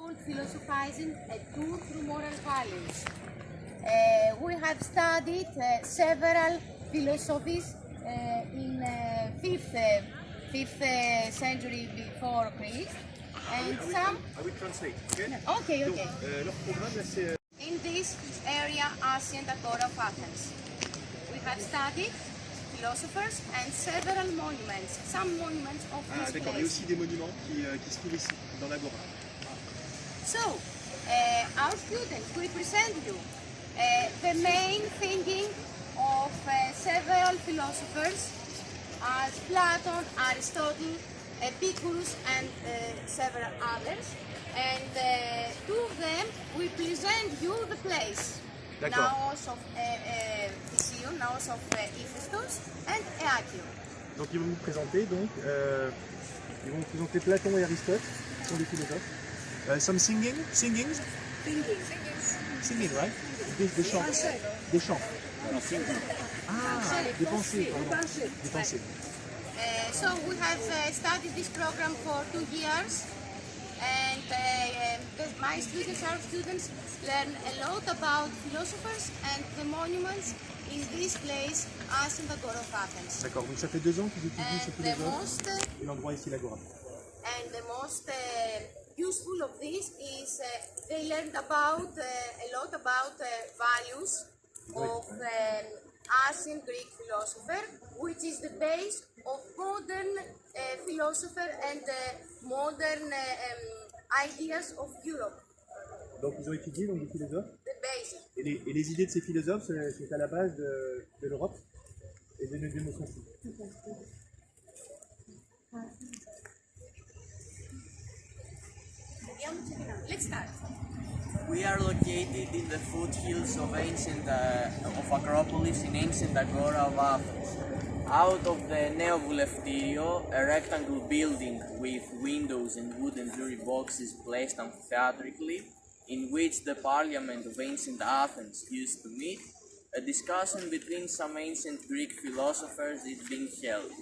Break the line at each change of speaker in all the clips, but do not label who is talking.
called Philosophizing, a tour through moral values. We have studied several philosophies in 5th century before Christ, and some...
I will translate, okay?
Okay,
Donc,
okay.
leur programme, là, c'est...
In this area, ancient agora of Athens, we have studied philosophers and several monuments, some monuments of this
d'accord, il y a
place.
aussi des monuments qui se trouvent ici, dans l'agora.
So, our students will present you the main thinking of several philosophers as Plato, Aristotle, Epicurus, and several others. And two of them will present you the place. Naos of Thession, Naos of Ephesus, and Aeacium.
Donc ils vont vous présenter, Platon et Aristote, qui sont des philosophes. Some singing, right? Des chants. Des chants. Ah, des pensées, pardon. Des pensées.
So we have studied this program for 2 years, and my students, our students, learn a lot about philosophers and the monuments in this place, as in the Agora of Athens.
D'accord, donc ça fait 2 ans qu'ils étudient ces philosophes et l'endroit ici, l'agora.
And the most useful of this is they learned about a lot about values of ancient Greek philosopher, which is the base of modern philosopher and modern ideas of Europe.
Donc ils ont étudié des philosophes.
The basic.
Et les idées de ces philosophes, c'est à la base de l'Europe et de nos démocraties.
Let's start.
We are located in the foothills of Acropolis in ancient Agora of Athens. Out of the Neovoulefteirio, a rectangle building with windows and wooden jury boxes placed amphitheatrically, in which the parliament of ancient Athens used to meet, a discussion between some ancient Greek philosophers is being held.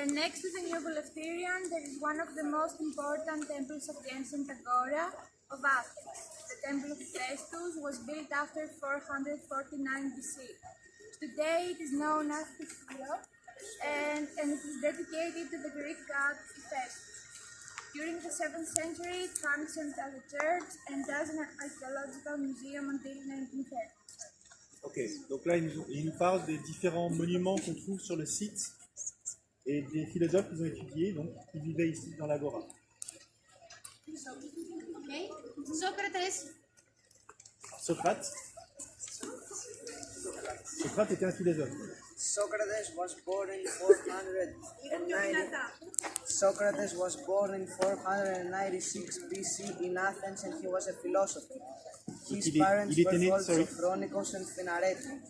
Next to the Neovoulefteirio, there is one of the most important temples of the ancient Agora of Athens. The Temple of Festus was built after 449 BC. Today it is known as Thesio, and it is dedicated to the Greek god Festus. During the 7th century, it functioned as a church and as an archaeological museum until 1930.
Ok, donc là il nous parle des différents monuments qu'on trouve sur le site et des philosophes qu'ils ont étudiés, donc qui vivaient ici dans l'agora.
Okay. Socrates.
Socrate était un philosophe.
Socrates was born in 496 BC in Athens, and he was a philosopher. His parents were called Sophronikos and Phenareton.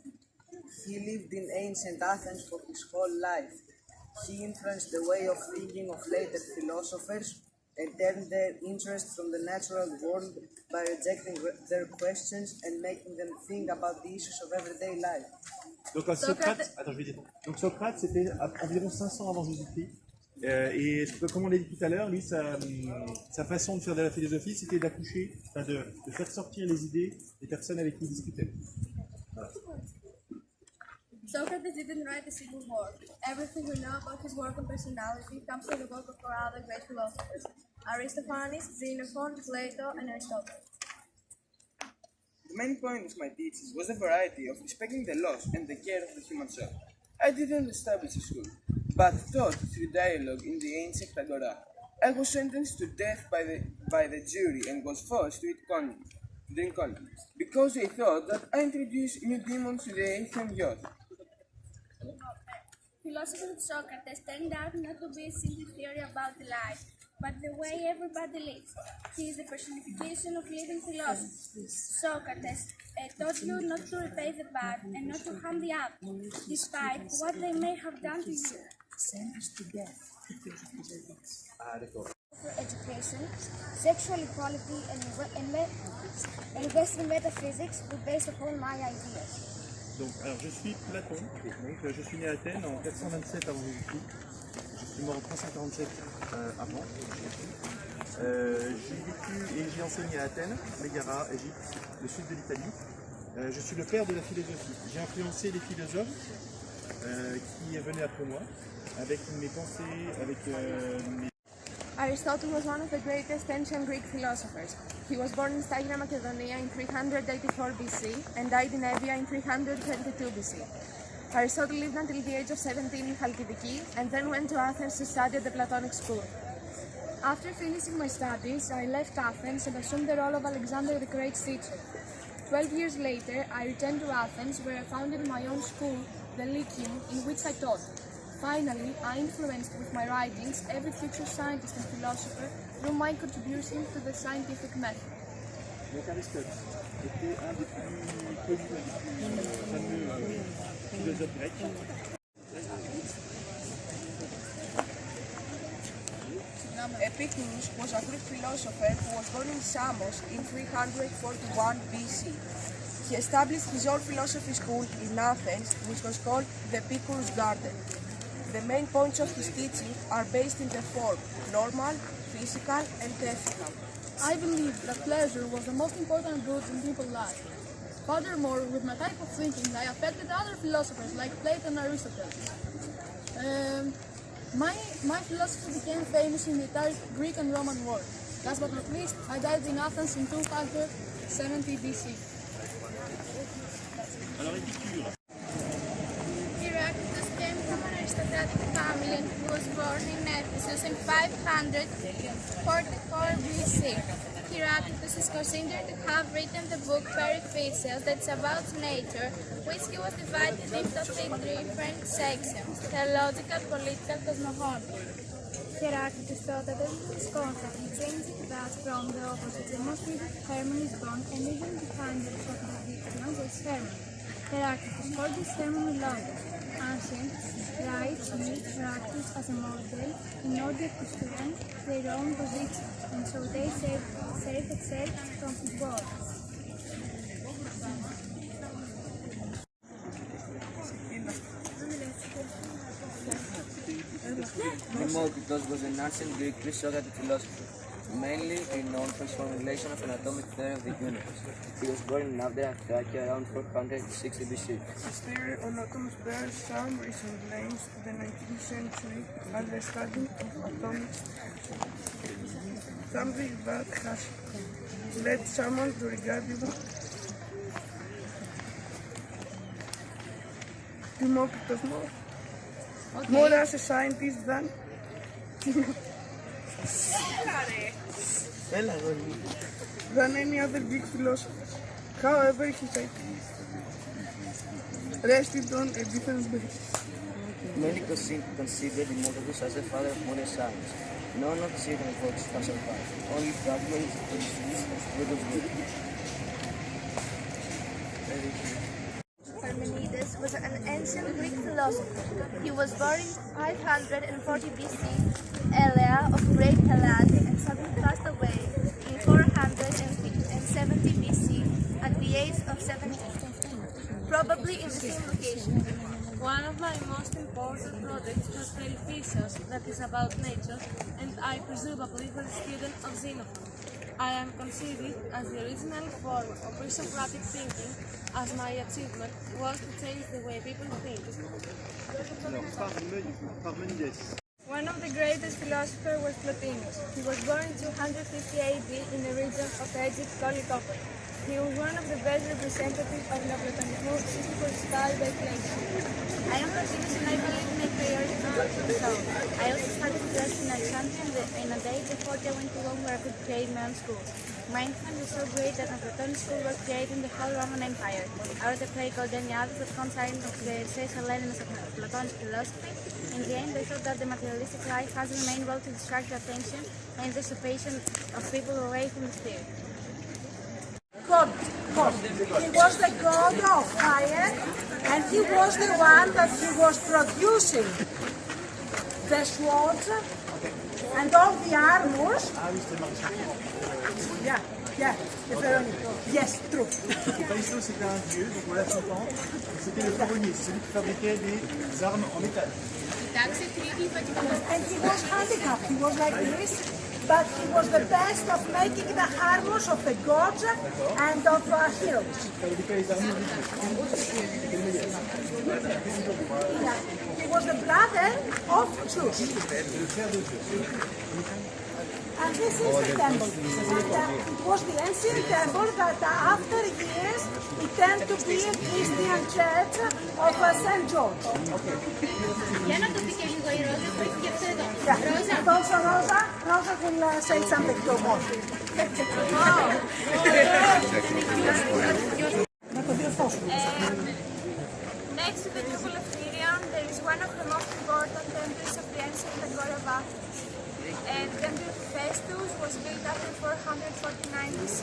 He lived in ancient Athens for his whole life. He influenced the way of thinking of later philosophers and turned their interest from the natural world by rejecting their questions and making them think about the issues of everyday life.
Donc Socrate, c'était environ 500 avant Jésus-Christ. Et comme on l'a dit tout à l'heure, lui, sa façon de faire de la philosophie, c'était d'accoucher, de faire sortir les idées des personnes avec qui il discutait. Voilà.
Socrates didn't write a single word. Everything we know about his work and personality comes from the work of 4 other great philosophers: Aristophanes, Xenophon, Plato, and Aristotle.
The main point of my thesis was the variety of respecting the laws and the care of the human soul. I didn't establish a school, but taught through dialogue in the ancient Agora. I was sentenced to death by the jury and was forced to drink cognac, because they thought that I introduced new demons to the ancient youth.
Philosophy of Socrates turned out not to be a simple theory about life, but the way everybody lives. He is the personification of living philosophy. Socrates taught you not to repay the bad and not to harm the other, despite what they may have done to you. For education, sexual equality, and Western metaphysics were based upon my ideas.
Donc, alors je suis Platon, donc je suis né à Athènes en 427 avant Jésus-Christ. Je suis mort en 347 avant Jésus-Christ. J'ai vécu et j'ai enseigné à Athènes, Mégara, Égypte, le sud de l'Italie. Je suis le père de la philosophie. J'ai influencé les philosophes qui venaient après moi, avec mes pensées, avec mes...
Aristotle was one of the greatest ancient Greek philosophers. He was born in Stygia, Macedonia in 384 BC and died in Evia in 322 BC. Aristotle lived until the age of 17 in Chalkidiki and then went to Athens to study at the Platonic school.
After finishing my studies, I left Athens and assumed the role of Alexander the Great's teacher. 12 years later, I returned to Athens, where I founded my own school, the Lyceum, in which I taught. Finally, I influenced with my writings every future scientist and philosopher through my contribution to the scientific method.
Donc Aristote était un des plus connus, fameux philosophes grecs.
Epicurus was a Greek philosopher who was born in Samos in 341 BC. He established his own philosophy school in Athens, which was called the Epicurus Garden. The main points of his teaching are based in the form normal, physical, and ethical.
I believe that pleasure was the most important good in people's lives. Furthermore, with my type of thinking, I affected other philosophers like Plato and Aristotle. My philosophy became famous in the entire Greek and Roman world. Last but not least, I died in Athens in 270 BC.
Heraclitus came from an aristocratic family and he was born in Ephesus in 544 BC. Heraclitus is considered to have written the book Periήγηση that's about nature, which he was divided into 3 different sections: theological, political, cosmogonical.
Heraclitus thought that everything is constant and changing that from the opposite. The most beautiful harmony is gone, and even behind the contradiction is harmony. Heraclitus called this harmony logos. Ancient writes used Heraclitus as a model in order to strengthen their own position, and so they saved themselves from his words.
Democritus was an ancient Greek pre-Socratic philosopher, mainly renowned for his formulation of an atomic theory of the universe. He was born in Abdera, Thracia around 460 BC.
His theory on atoms bears some recent claims to the 19th century as the study of atomic something that has led someone to regard Democritus more as a scientist than any other Greek philosopher. However, his ideas rested on a different basis.
Many consider Democritus as the father of modern science. None of his written works have survived. Only fragments of his speech have produced.
Parmenides was an ancient Greek philosopher. He was born in 540 BC, Elea of Great Hellas, and suddenly passed away in 470 BC at the age of 70, probably in the same location.
One of my most important projects was Periήγηση, that is about nature, and I presumably was a student of Xenophon. I am considered as the original form of pre-Socratic thinking, as my achievement was to change the way people think.
Parmenides.
One of the greatest philosophers was Plotinus. He was born in 250 AD in the region of Egypt called Lycopolis. He was one of the best representatives of Neoplatonism system style by Plato.
I am Plotinus and I believe in a priority of the soul. I also studied philosophy in Alexandria in a day before I went to Rome where I could create my own school. My influence was so great that a Platonic school was created in the whole Roman Empire. I wrote a play called Any Others that concerned the social elements of Platonic philosophy. In the end, I thought that the materialistic life has the main role to distract the attention and the dissipation of people away from the spirit.
God. He was the god of fire, and he was the one that he was producing the swords and all the armors. Yeah, yes, true.
Héphaïstos c'était un dieu, donc on l'a son temps. C'était le ferronnier, c'est celui qui fabriquait des armes en métal.
And he was handicapped. He was like this. but he was the best of making the armors of the gods and of heroes. Yeah. He was the brother of Zeus. And this is the temple. And it was the ancient temple that after years it turned to be a Christian church of St. George.
Για να το πει και λίγο η Ρόζα, που έχει και αυτό εδώ.
Yeah. And also Rosa will say something to more.
Next to the Temple of Miriam, there is one of the most important temples of the ancient Agora of Athens. The Temple of Festus was built after 449 BC.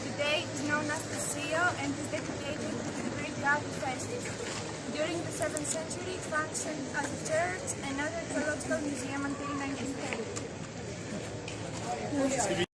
Today it is known as Theseo and is dedicated to the Greek god Festus. During the 7th century it functioned as a church and an archaeological museum until 1910.